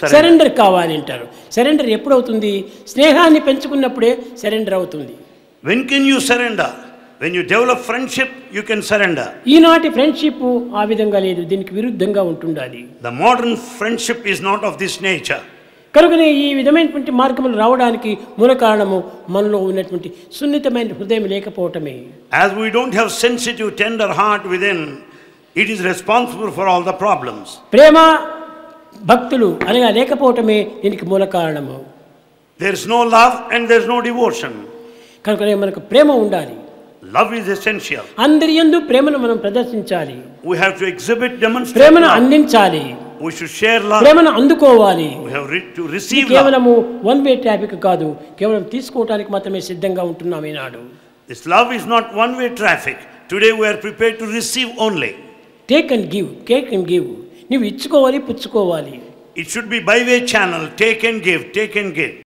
Surrender కావాలి అంటారు. Surrender ఎప్పుడు అవుతుంది? స్నేహాన్ని పెంచుకున్నప్పుడే సరెండర్ అవుతుంది. When can you surrender? When you develop friendship, you can surrender. ఈనాటి ఫ్రెండ్షిప్ ఆ విధంగా లేదు, దీనికి విరుద్ధంగా ఉంటుండాలి. The modern friendship is not of this nature. కనుకనే ఈ విధమైనటువంటి మార్గములు రావడానికి మూల కారణము మనలో ఉన్నటువంటి సున్నితమైన హృదయం లేకపోవటమే. As we don't have sensitive, tender heart within, it is responsible for all the problems. ప్రేమ భక్తులు అనగా లేకపోవటమే దీనికి మూల కారణము. There is no love and there is no devotion. కనుకనే మనకు ప్రేమ ఉండాలి. Love is essential. అందరి యందు ప్రేమను మనం ప్రదర్శించాలి. We have to exhibit, demonstrate ప్రేమను love. అందించాలి. We should share love. ప్రేమను అందుకోవాలి. We have to receive love. కేవలము వన్ వే ట్రాఫిక్ కాదు, కేవలం తీసుకోవడానికి మాత్రమే సిద్ధంగా ఉంటున్నాం ఈనాడు. This love is not one-way traffic. Today we are prepared to receive only. Take and give, take and give. నువ్వు ఇచ్చుకోవాలి, పుచ్చుకోవాలి. It should be by-way channel. Take and give, take and give.